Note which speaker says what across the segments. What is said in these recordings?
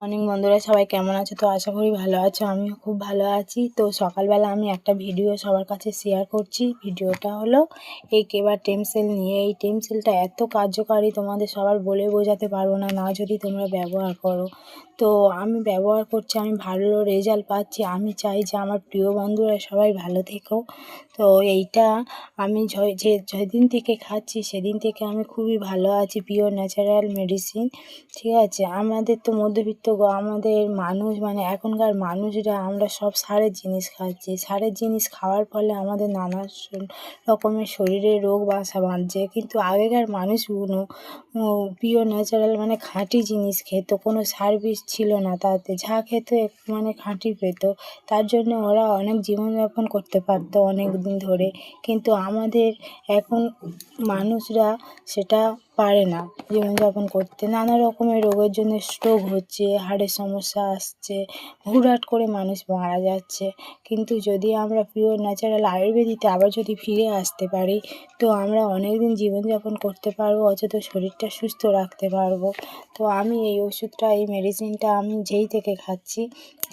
Speaker 1: Morning বন্ধুরা, সবাই কেমন আছো? তো আশা করি ভালো আছো। আমিও খুব ভালো আছি। তো সকালবেলা আমি একটা ভিডিও সবার কাছে শেয়ার করছি। ভিডিওটা হলো এই কেবার টেমসেল নিয়ে। এই টেমসেলটা এত কার্যকারী, তোমাদের সবার বলে বোঝাতে পারবো না, না যদি তোমরা ব্যবহার করো। তো আমি ব্যবহার করছি, আমি ভালো রেজাল্ট পাচ্ছি। আমি চাই যে আমার প্রিয় বন্ধুরা সবাই ভালো থেকো। তো এইটা আমি যেদিন থেকে খাচ্ছি সেদিন থেকে আমি খুবই ভালো আছি। পিওর ন্যাচারাল মেডিসিন, ঠিক আছে। আমাদের তো মধ্যবিত্ত আমাদের মানুষ, মানে এখনকার মানুষরা আমরা সব সারের জিনিস খাচ্ছি। সারের জিনিস খাওয়ার ফলে আমাদের নানা রকমের শরীরে রোগ বাসা বাঁধছে। কিন্তু আগেকার মানুষগুলো পিওর ন্যাচারাল মানে খাঁটি জিনিস খেত, কোনো সার বিষ ছিল না তাতে, যা খেত মানে খাঁটি পেত। তার জন্য ওরা অনেক জীবনযাপন করতে পারতো অনেক দিন ধরে। কিন্তু আমাদের এখন মানুষরা সেটা পারে না জীবনযাপন করতে। নানা রকমের রোগের জন্য স্ট্রোক হচ্ছে, হার্টের সমস্যা আসছে, হুটহাট করে মানুষ মারা যাচ্ছে। কিন্তু যদি আমরা পিওর ন্যাচারাল আয়ুর্বেদিতে আবার যদি ফিরে আসতে পারি, তো আমরা অনেক দিন জীবনযাপন করতে পারবো, অথচ শরীরটা সুস্থ রাখতে পারবো। তো আমি এই ওষুধটা, এই মেডিসিনটা আমি যেই থেকে খাচ্ছি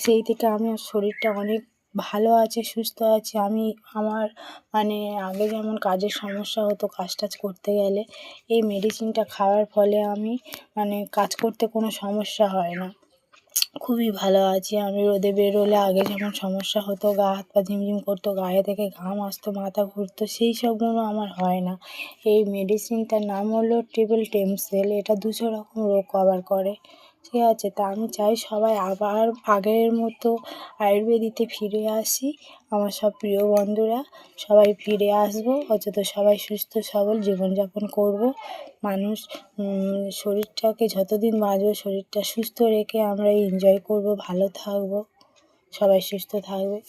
Speaker 1: সেই থেকে আমার শরীরটা অনেক ভালো আছে, সুস্থ আছে। আমার মানে আগে যেমন কাজের সমস্যা হতো, কাজ টাজ করতে গেলে, এই মেডিসিনটা খাওয়ার ফলে আমি মানে কাজ করতে কোনো সমস্যা হয় না, খুবই ভালো আছি। আমি রোদে বেরোলে আগে যেমন সমস্যা হতো, গা হাত পা ঝিমঝিম করতো, গায়ে থেকে ঘাম আসতো, মাথা ঘুরতো, সেই সবগুলো আমার হয় না। এই মেডিসিনটার নাম হলো ট্রিপল টেমসেল। এটা 200 রকম রোগ কভার করে, ঠিক আছে। তা আমি চাই সবাই আবার আগের মতো আয়ুর্বেদিতে ফিরে আসি। আমার সব প্রিয় বন্ধুরা সবাই ফিরে আসবো, অথচ সবাই সুস্থ সবল জীবনযাপন করব। মানুষ শরীরটাকে যতদিন বাঁচবো শরীরটা সুস্থ রেখে আমরা এনজয় করব, ভালো থাকবো, সবাই সুস্থ থাকবে।